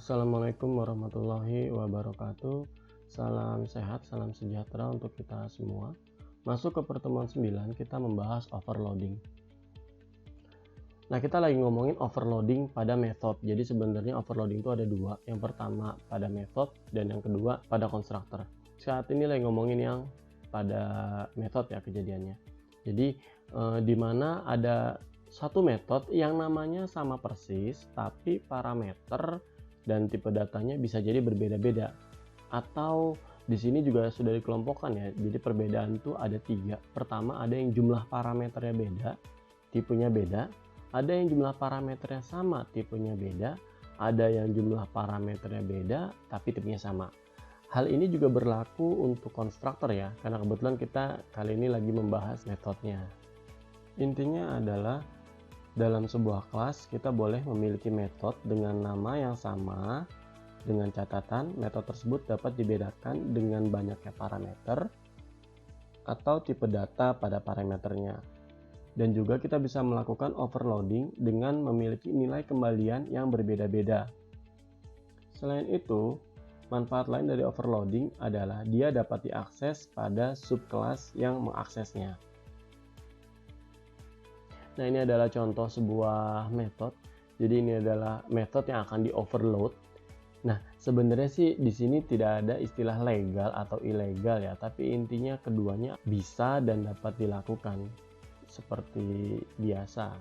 Assalamualaikum warahmatullahi wabarakatuh. Salam sehat, salam sejahtera untuk kita semua. Masuk ke pertemuan 9, kita membahas overloading. Nah, kita lagi ngomongin overloading pada method. Jadi sebenarnya overloading itu ada dua. Yang pertama pada method dan yang kedua pada constructor. Saat ini lagi ngomongin yang pada method ya kejadiannya. Jadi di mana ada satu metode yang namanya sama persis, tapi parameter dan tipe datanya bisa jadi berbeda-beda. Atau di sini juga sudah dikelompokkan ya. Jadi perbedaan itu ada 3. Pertama ada yang jumlah parameternya beda, tipenya beda. Ada yang jumlah parameternya sama, tipenya beda. Ada yang jumlah parameternya beda, tapi tipenya sama. Hal ini juga berlaku untuk konstruktor ya, karena kebetulan kita kali ini lagi membahas metodenya. Intinya adalah dalam sebuah kelas kita boleh memiliki metode dengan nama yang sama, dengan catatan metode tersebut dapat dibedakan dengan banyaknya parameter atau tipe data pada parameternya. Dan juga kita bisa melakukan overloading dengan memiliki nilai kembalian yang berbeda-beda. Selain itu, manfaat lain dari overloading adalah dia dapat diakses pada subkelas yang mengaksesnya. Nah, ini adalah contoh sebuah metode. Jadi ini adalah metode yang akan di-overload. Nah, sebenarnya sih di sini tidak ada istilah legal atau ilegal ya, tapi intinya keduanya bisa dan dapat dilakukan seperti biasa.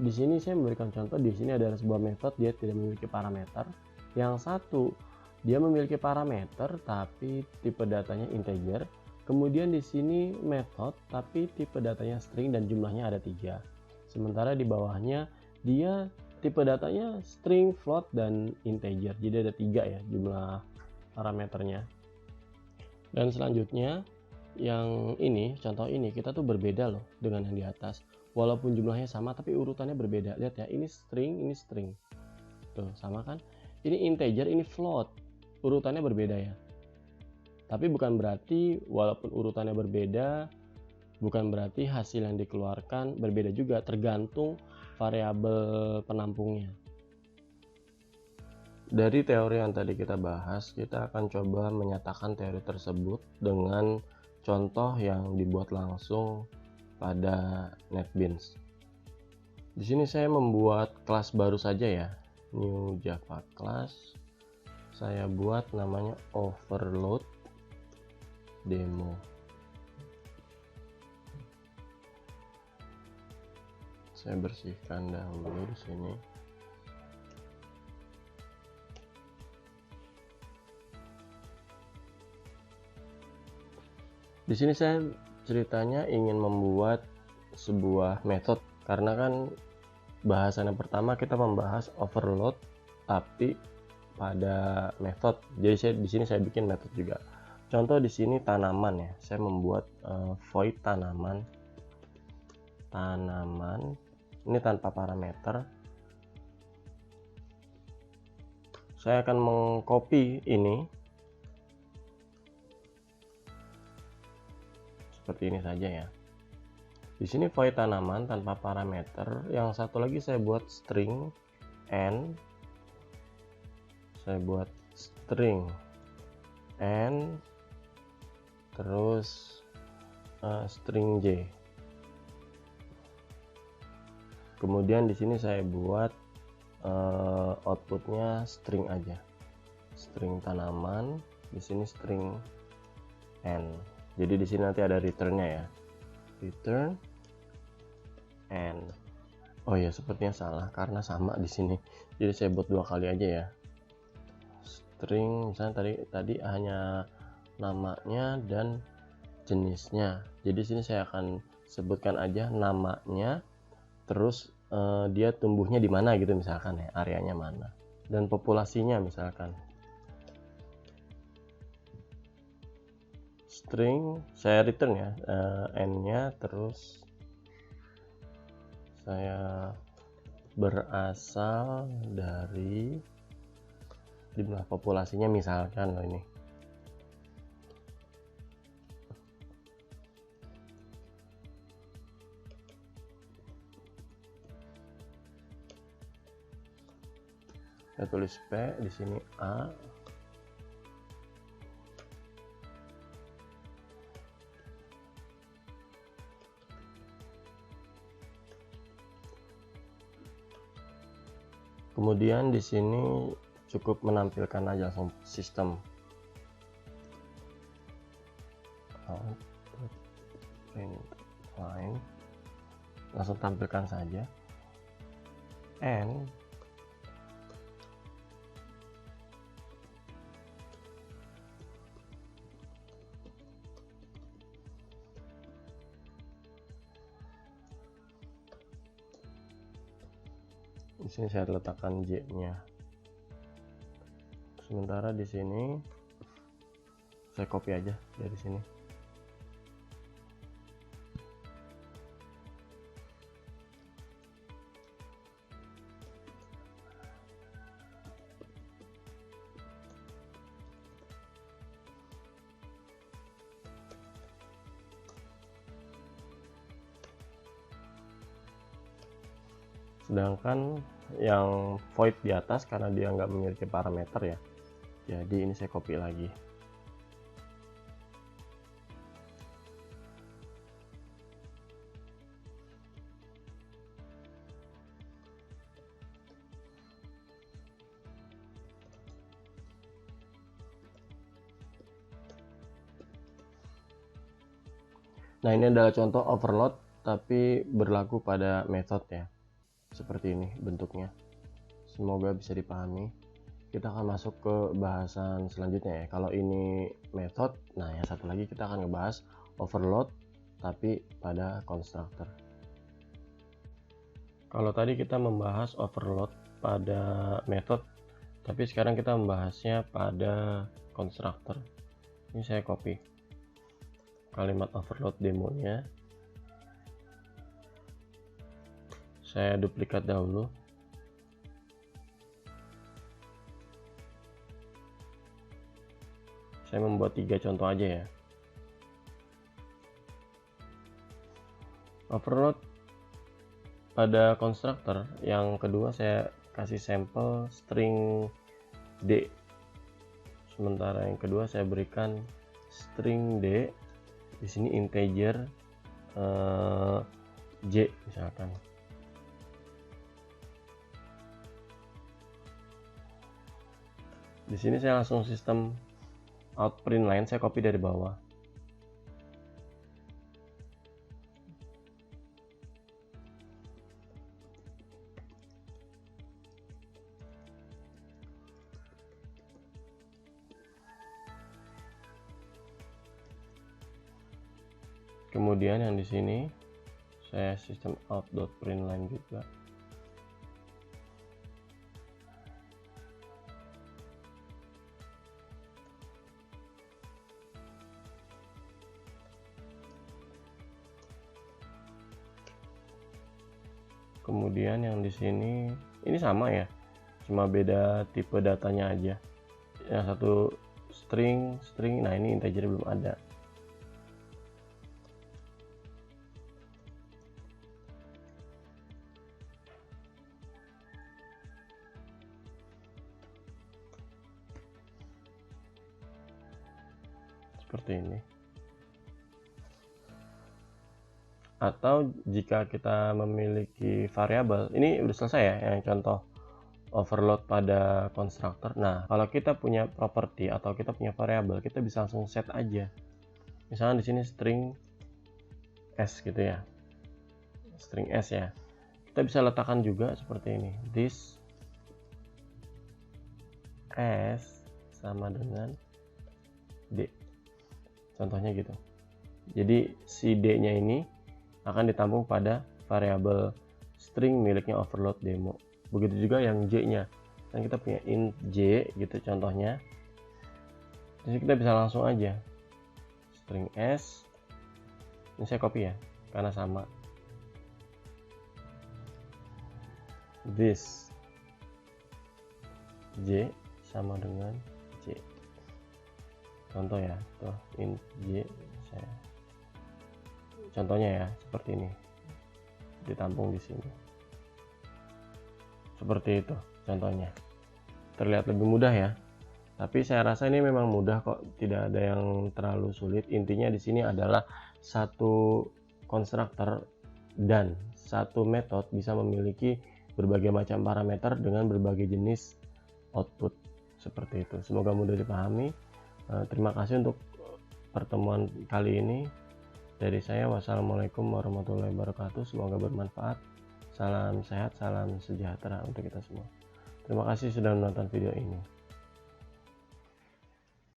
Di sini saya memberikan contoh, di sini adalah sebuah metode dia tidak memiliki parameter. Yang satu, dia memiliki parameter tapi tipe datanya integer. Kemudian di sini metode tapi tipe datanya string dan jumlahnya ada 3. Sementara di bawahnya dia tipe datanya string, float, dan integer. Jadi ada 3 ya jumlah parameternya. Dan selanjutnya yang ini, contoh ini kita tuh berbeda loh dengan yang di atas. Walaupun jumlahnya sama tapi urutannya berbeda. Lihat ya, ini string, ini string. Tuh, sama kan? Ini integer, ini float. Urutannya berbeda ya. Tapi bukan berarti walaupun urutannya berbeda, bukan berarti hasil yang dikeluarkan berbeda juga, tergantung variabel penampungnya. Dari teori yang tadi kita bahas, kita akan coba menyatakan teori tersebut dengan contoh yang dibuat langsung pada NetBeans. Di sini saya membuat kelas baru saja ya, new Java class. Saya buat namanya overload demo. Saya bersihkan dahulu di sini. Di sini saya ceritanya ingin membuat sebuah metode karena kan bahasan yang pertama kita membahas overload tapi pada metode. Jadi di sini saya bikin metode juga. Contoh di sini tanaman ya. Saya membuat void tanaman. Ini tanpa parameter. Saya akan mengcopy ini seperti ini saja ya. Di sini void tanaman tanpa parameter. Yang satu lagi saya buat string n. Saya buat string n terus string j. Kemudian di sini saya buat outputnya string aja, string tanaman. Di sini string n. Jadi di sini nanti ada returnnya ya, return n. Oh ya, sepertinya salah karena sama di sini. Jadi saya buat 2 kali aja ya. String misalnya tadi hanya namanya dan jenisnya. Jadi sini saya akan sebutkan aja namanya, terus dia tumbuhnya di mana gitu misalkan ya, areanya mana, dan populasinya misalkan. String saya return ya n-nya, terus saya berasal dari jumlah populasinya misalkan loh ini. Saya tulis P, di sini A. Kemudian di sini cukup menampilkan aja langsung sistem. Print line, langsung tampilkan saja. And di sini saya letakkan J-nya. Sementara di sini saya copy aja dari sini. Sedangkan yang void di atas karena dia nggak memiliki parameter ya, jadi ini saya copy lagi. Nah, ini adalah contoh overload tapi berlaku pada method ya. Seperti ini bentuknya. Semoga bisa dipahami. Kita akan masuk ke bahasan selanjutnya ya. Kalau ini method, nah yang satu lagi kita akan ngebahas overload tapi pada constructor. Kalau tadi kita membahas overload pada method, tapi sekarang kita membahasnya pada constructor. Ini saya copy kalimat overload demonya, saya duplikat dahulu. Saya membuat 3 contoh aja ya. Overload pada constructor yang kedua saya kasih sampel string D. Sementara yang kedua saya berikan string D. Di sini integer J misalkan. Di sini saya langsung sistem out print line, saya copy dari bawah. Kemudian yang di sini saya sistem out.println juga. Kemudian yang di sini ini sama ya, cuma beda tipe datanya aja. Yang satu string, nah ini integer belum ada. Seperti ini. Atau jika kita memiliki variabel, ini udah selesai ya yang contoh overload pada constructor. Nah, kalau kita punya property atau kita punya variabel, kita bisa langsung set aja. Misalnya di sini string s gitu ya. String s ya. Kita bisa letakkan juga seperti ini. This s sama dengan d. Contohnya gitu. Jadi si d-nya ini akan ditampung pada variabel string miliknya overload demo. Begitu juga yang j-nya. Kan kita punya int j gitu contohnya. Jadi kita bisa langsung aja string s. Ini saya copy ya karena sama. This j sama dengan j. Contoh ya, tuh int j saya. Contohnya ya seperti ini, ditampung di sini. Seperti itu contohnya. terlihat lebih mudah ya. Tapi saya rasa ini memang mudah kok, tidak ada yang terlalu sulit. Intinya di sini adalah satu konstruktor dan satu metode bisa memiliki berbagai macam parameter dengan berbagai jenis output seperti itu. Semoga mudah dipahami. Terima kasih untuk pertemuan kali ini. Dari saya, wassalamualaikum warahmatullahi wabarakatuh. Semoga bermanfaat. Salam sehat, salam sejahtera untuk kita semua. Terima kasih sudah menonton video ini.